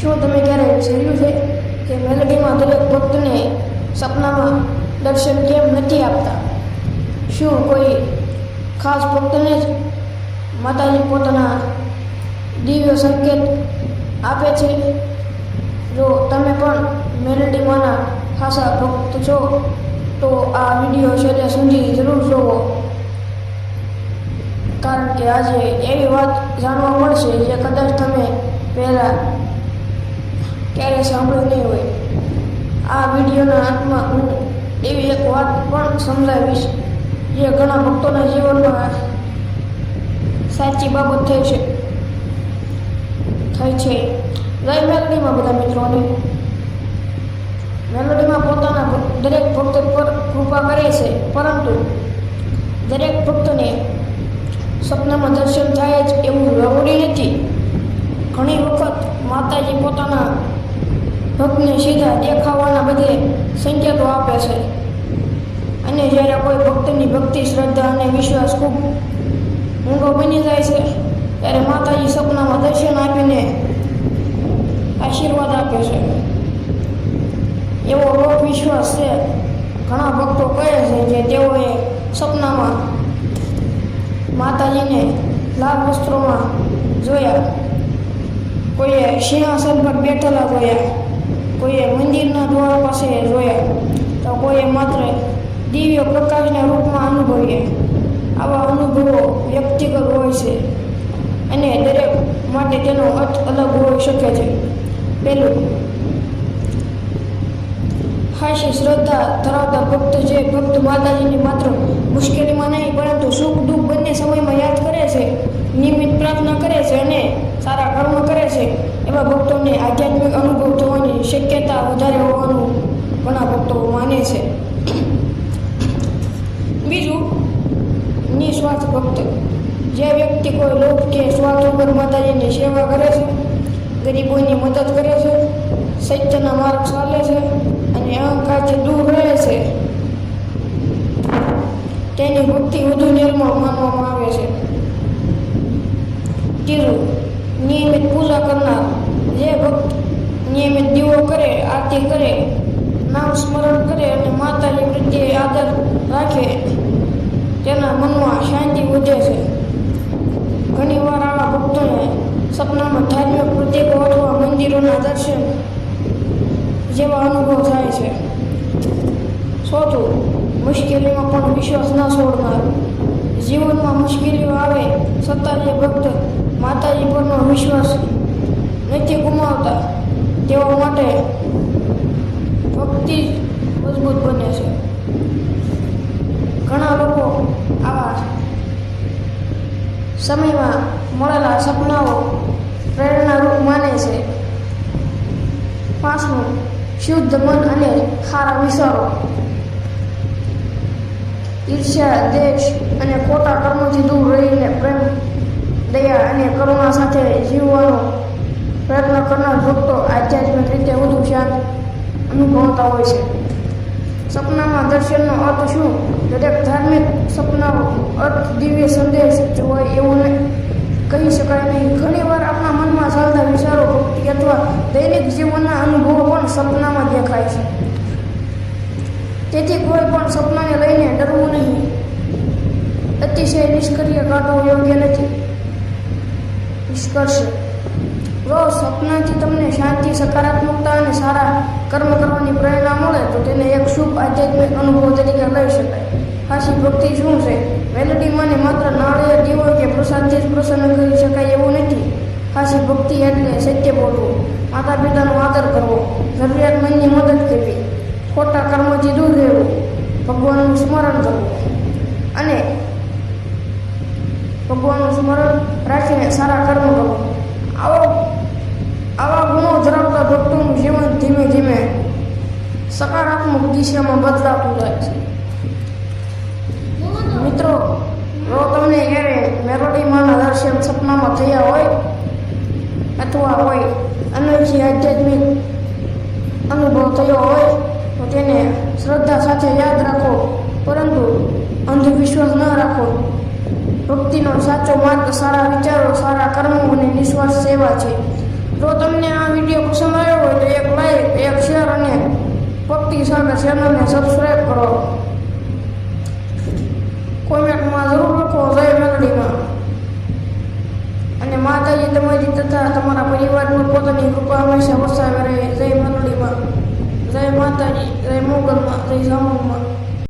શું તમે ક્યારે વિચાર્યું છે કે મેલેડીમાં દરેક ભક્તને સપનામાં દર્શન કેમ નથી આપતા? શું કોઈ ખાસ ભક્તને જ માતાજી પોતાના દિવ્ય સંકેત આપે છે? જો તમે પણ મેલેડીમાંના ખાસા ભક્ત છો તો આ વિડીયો છેલ્લે સુધી જરૂર જોવો, કારણ કે આજે એવી વાત જાણવા મળશે જે કદાચ તમે પહેલાં ક્યારેય સાંભળ્યું નહીં હોય. આ વિડીયોના અંતમાં હું એવી એક વાત પણ સમજાવીશ જે ઘણા ભક્તોના જીવનમાં સાચી બાબત થઈ છે. જય મેલેડીમાં બધા મિત્રોને. મેલેડીમાં પોતાના દરેક ભક્ત પર કૃપા કરે છે, પરંતુ દરેક ભક્તને સપનામાં દર્શન થાય જ એવું જરૂરી નથી. ઘણી વખત માતાજી પોતાના ભક્તને સીધા દેખાવાના બદલે સંકેતો આપે છે, અને જ્યારે કોઈ ભક્તની ભક્તિ, શ્રદ્ધા અને વિશ્વાસ ખૂબ ઊંડો બની જાય છે ત્યારે માતાજી સપનામાં દર્શન આપીને આશીર્વાદ આપે છે. એવો લોક વિશ્વાસ છે. ઘણા ભક્તો કહે છે કે તેઓએ સપનામાં માતાજીને લાલ વસ્ત્રોમાં જોયા, કોઈએ સિંહાસન પર બેઠેલા જોયા, કોઈએ મંદિરના દ્વાર પાસે જોયા, તો કોઈએ માત્ર દિવ્ય પ્રકાશના રૂપમાં અનુભવ્યા. આવા અનુભવો વ્યક્તિગત હોય છે અને દરેક માટે તેનો અર્થ અલગ હોઈ શકે છે. પહેલું, ખાસી શ્રદ્ધા ધરાવતા ભક્ત જે ભક્ત માતાજીને માત્ર મુશ્કેલીમાં નહીં પરંતુ સુખ દુઃખ બંને સમયમાં યાદ કરે છે, નિયમિત પ્રાર્થના કરે છે અને સારા કર્મ કરે છે, એવા ભક્તોને આધ્યાત્મિક અનુભવ થવાની શક્યતા વધારે હોવાનું ઘણા ભક્તો માને છે. બીજું, નિસ્વાર્થ ભક્ત. જે વ્યક્તિ કોઈ લોભ કે સ્વાર્થ વગર માતાજીની સેવા કરે છે, ગરીબોની મદદ કરે છે, સત્યના માર્ગ ચાલે છે અને અહંકારથી દૂર રહે છે, તેની ભક્તિ વધુ નિર્મળ માનવામાં આવે છે. ત્રીજું, નિયમિત પૂજા કરનાર. જે ભક્ત નિયમિત દીવો કરે, આરતી કરે, નામ સ્મરણ કરે અને માતાજી પ્રત્યે આદર રાખે, તેના મનમાં શાંતિ વધે છે. ઘણીવાર આવા ભક્તોને સપનામાં ધાર્મિક પ્રતીકો અથવા મંદિરોના દર્શન જેવા અનુભવ થાય છે. ચોથું, મુશ્કેલીમાં પણ વિશ્વાસ ન છોડનાર. જીવનમાં મુશ્કેલીઓ આવે છતાં જે ભક્ત માતાજી પરનો વિશ્વાસ નથી ગુમાવતા તેઓ માટે ભક્તિ મજબૂત બને છે. ઘણા લોકો આવા સમયમાં મળેલા સપનાઓ પ્રેરણારૂપ માને છે. પાંચમું, શુદ્ધ મન અને સારા વિચારો. ઈર્ષ્યા, દ્વેષ અને ખોટા કર્મોથી દૂર રહીને પ્રેમ, દયા અને કરુણા સાથે જીવવાનો પ્રયત્ન કરનાર ભક્તો આધ્યાત્મિક રીતે વધુ શાંત અનુભવતા હોય છે. સપનામાં દર્શનનો અર્થ શું? દરેક ધાર્મિક સપનાનો અર્થ દિવ્ય સંદેશ હોય એવું કહી શકાય નહીં. ઘણીવાર આપણા મનમાં ચાલતા વિચારો, ભક્તિ અથવા દૈનિક જીવનના અનુભવો પણ સપનામાં દેખાય છે. તેથી કોઈ પણ સપનાને લઈને ડરવું નહીં. અતિશય નિષ્ક્રિય કાઢવું યોગ્ય નથી. નિષ્કર્ષ, રોજ સપનાથી તમને શાંતિ, સકારાત્મકતા અને સારા કર્મ કરવાની પ્રેરણા મળે તો તેને એક શુભ આધ્યાત્મિક અનુભવ તરીકે લઈ શકાય. ખાસી ભક્તિ શું છે? મેલેડીમાંને માત્ર નાળિયેર, દીવો કે પ્રસાદથી જ પ્રસન્ન કરી શકાય એવું નથી. ખાસી ભક્તિ એટલે સત્ય બોલવું, માતા પિતાનો આદર કરવો, જરૂરિયાતમંદની મદદ કરવી, ખોટા કર્મોથી દૂર રહેવું, ભગવાનનું સ્મરણ કરવું અને ભગવાનનું સ્મરણ રાખીને સારા કર્મ કરવું. આવા ગુણો ધરાવતા ભક્તોનું જીવન ધીમે ધીમે સકારાત્મક દિશામાં બદલાતું જાય છે. મિત્રો, જો તમને ક્યારે મેલેડીમાંના દર્શન સપનામાં થયા હોય અથવા કોઈ અનોખી આધ્યાત્મિક અનુભવ થયો હોય તો તેને શ્રદ્ધા સાથે યાદ રાખો, પરંતુ અંધવિશ્વાસ ન રાખો. ભક્તિનો સાચો માર્ગ સારા વિચારો, સારા કર્મો અને નિસ્વાર્થ સેવા છે. જો તમને આ વિડીયો પસંદ આવ્યો હોય તો એક લાઈક, એક શેર અને ભક્તિ સાગર ચેનલને સબસ્ક્રાઈબ કરો. કોમેન્ટમાં જરૂર લખો જય મેલડીમાં. અને માતાજી તમારી તથા તમારા પરિવારમાં પોતાની કૃપા હંમેશા વરસાવે રહે. જય મેલડીમાં, જય માતાજી, જય મોગલમાં, જય જામુનમાં.